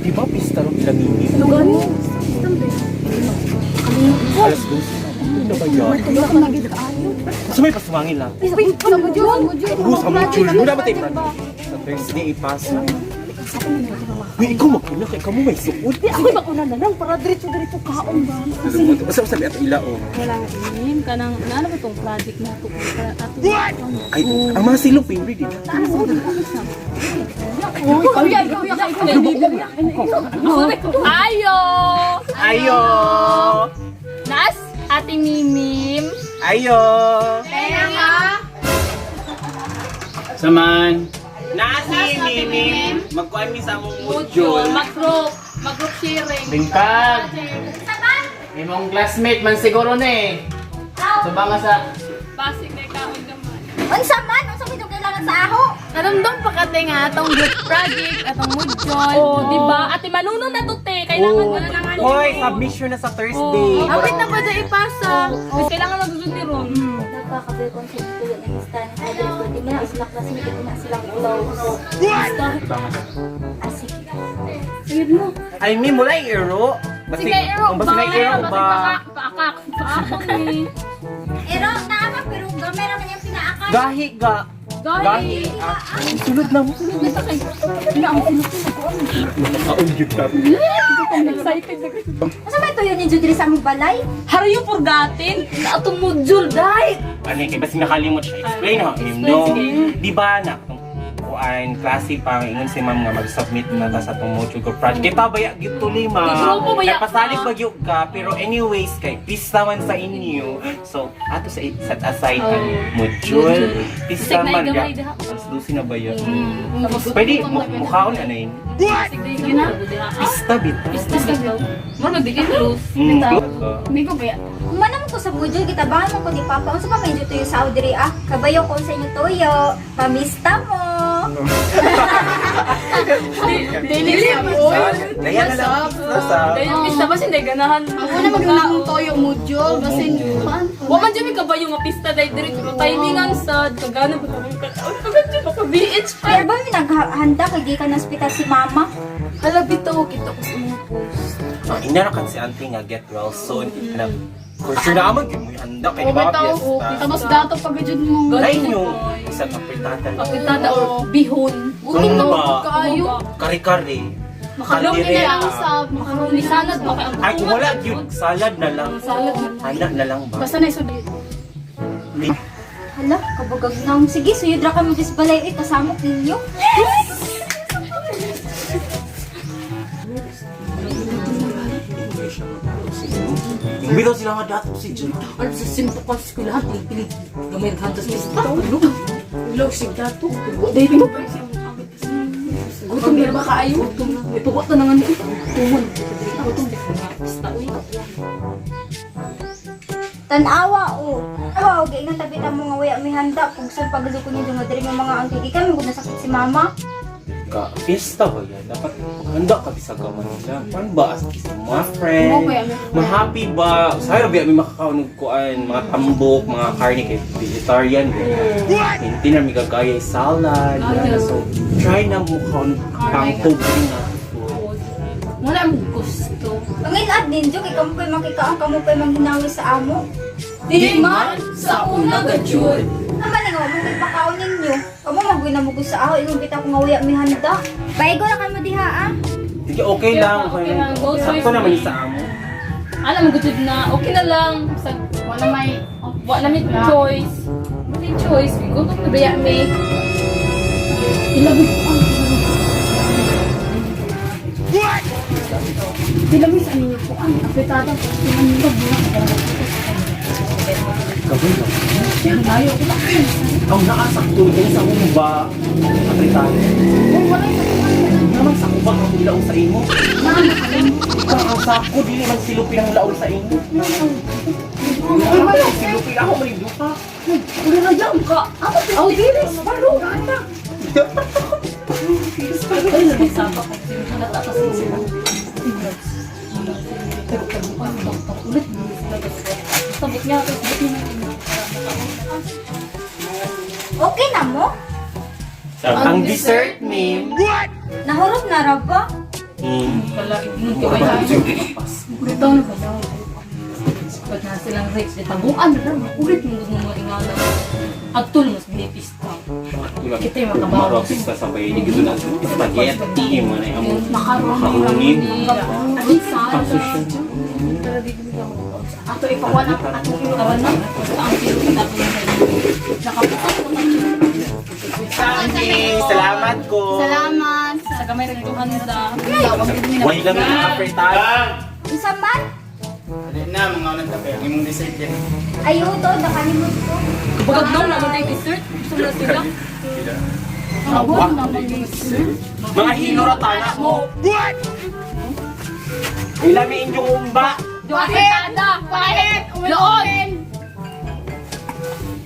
di ba pista ro ila mini? Gani. Alas 12. Ano ba yan? Sa may pasumangin lang. Oo, sa mga chul. Muna ba tayo sa Thursday ipasa? Uy, ikaw magkuna kay kamo may suod. Ako bakuna na lang para diretso kaon ba. Asa sabi ato ila o? Kailangan inim kanang ano ba tong project na to ato. Ay, ang mga silong favorite din. Ayo! Ayo! Nas ating mimim. Ayo! Kaya nga. Saman. Nasi mimim. Magkuhan mi sa mong module. Mag-group sharing. Bingkag. Imong classmate man siguro ni. Suba nga sa Basic na ikaon naman. Unsa man? Unsa may kailangan sa aho? Naramdam pa ka nga atong group project, atong module. Oh, di ba? Ate manuno na to te, kailangan Oh. na naman. Hoy, submission na sa Thursday. Oh, apit na ba dyan ipasa? Kailangan na gusto ni Ron. Nagkakabay ko sa tuyo ng listahan sa ko. Di man sila classmate ko na silang ulaw. Asik. Sige mo. Ay, mi mula iro. Sige, Ero. Kung basta na iro ba? Paakak. Paakak ni. Pero naama pero gamay naman yung pinaakan. Gahi ga. Gahi. Sulod na mo. Basta kay. Ina ang sinupin ako. Nakaudyot ka. Excited na kasi. Unsa may tuyo ni Judri sa among balay? Haro yung forgotten na atong module, dahil. Ano kay basta nakalimot siya. Explain ha. No. Di ba na kuan klase pang ingon si ma'am nga mag-submit na ta sa tong module ko project. Kita baya gyud to lima. Grupo baya ka. Pasalig bagyo ka pero anyways kay pista man sa inyo. So ato sa set aside ang module. Pista man Gamay ya. diha. Mas dusi na ba yun? Pwede mukhaon ano yun? Sige na. Pista bit. Pista daw. Mo magbigay close. Hindi ko kaya. Kung man naman ko sa budol, kita ba mo ko di papa. Unsa pa may tuyo sa Audrey ah? Kabayo ko sa inyo tuyo. Pamista mo. Dili mo. Daya na lang pista sa. Dahil pista ba hindi ganahan. Ako na magandang toyo module kasi Wa man jud mi kabayo nga pista dahil diri pero timingan sad kagana ba kami kataon pagod jud ako BH pa. Kaya ba may naghanda kay di ka na hospital si mama? Hala bitaw kita ko sa mga post. Inarakan si auntie nga get well soon. For sure na amag yung handa kay di ba piyesta. tapos dato pagajud mo. Lain yung isang apritada. Kapitada or bihon. Gutom na Tumba. mo kaayo. Kare-kare. Makalong Kandire. nila ang sa makalong Ni salad ba kay ang Ay, kung wala yung salad na lang. salad man. Handa na lang ba? Basta na isod. Hala, kabagag nang. Sige, suyod ra kami dis balay kasamok ninyo. Yung bitaw sila nga dato si Joy. Ano sa simpo ka sa eskwelahan, pilit-pilit. Gamay naghantas pista. Ulog si dato. Dahil mo ba siya gutom na ba kaayo? Gutom na. May pugot na nga nito. Tumon. Gutom na pista. Uy. Tanawa o. Wow, gay nga tabi mo nga waya may handa. Kung saan pagluko niyo nga diri nga mga auntie kami kung nasakit si mama. Ka, fiesta ba yan? Dapat handa ka sa gaman nila. Paano ba? As mga friend. Ma-happy ba? Sa'yo ba may makakaunog kuan, mga tambok, mga karne kay vegetarian. Hindi na may gagaya salad. So, try na mo kaunog pang pobre na. Wala mo gusto. Pangilad din, Jo, kay kamo pa'y makikaang kamo pa'y manghinawi sa amo. Di man sa una gajud. Naman nga, mo may pakaon ninyo. Kamo magwin na mo sa aho, ingon kita ko nga waya may handa. Paigo na kamo diha ah. Sige, okay lang. Okay lang. Go Sakto choice. naman yung sa amo. Alam mo gud na okay na lang. Sa wala may choice. May choice. Gutom na ba may ilabig Ilabig sa ninyo po ang apetada ko. Gabay lang. Yan tayo. Ang nakasakto din sa ba? Apritan. Naman sa kubak ang ilaw sa imo. Ang sako, dili man silupin ang laol sa imo. Silupin ako, malido ka. Uli na dyan ka. Ako dilis. Baro. Ay, nagsama ko. Natatasin sila. Pero pagbukan, ulit. Sabot niya. Okay na mo? Ang dessert name. Nahurot na ra ba? Kala, ingon ka Wala ba ba yan? yung kapas? Ito na ba daw? Pag na silang rates, tabuan na lang. Ulit mo mga ingala. At tul, mas binipista. Tulad, Kita yung makabaw. marokis ka sabay, hindi ko na spaghetti mo na yung Macaroni. Adi sa Ato ikaw na atong Kawan na. Basta ang pinunta ko na sa'yo. Nakapukas ko na siya. Sandy, salamat ko. Salamat. Sa gamay rin ito handa. Tawag din nila. Why lang yung apertad? Isa man? Ano na, mga unang kape. Ang imong dessert yan. Ayaw to, nakalimot ko. Kapag daw naman tayo dessert. Gusto mo na sila. Abot naman yung sir. Mga hinorata na mo. What? Ilamiin yung umba. Bakit? Bakit? Loon!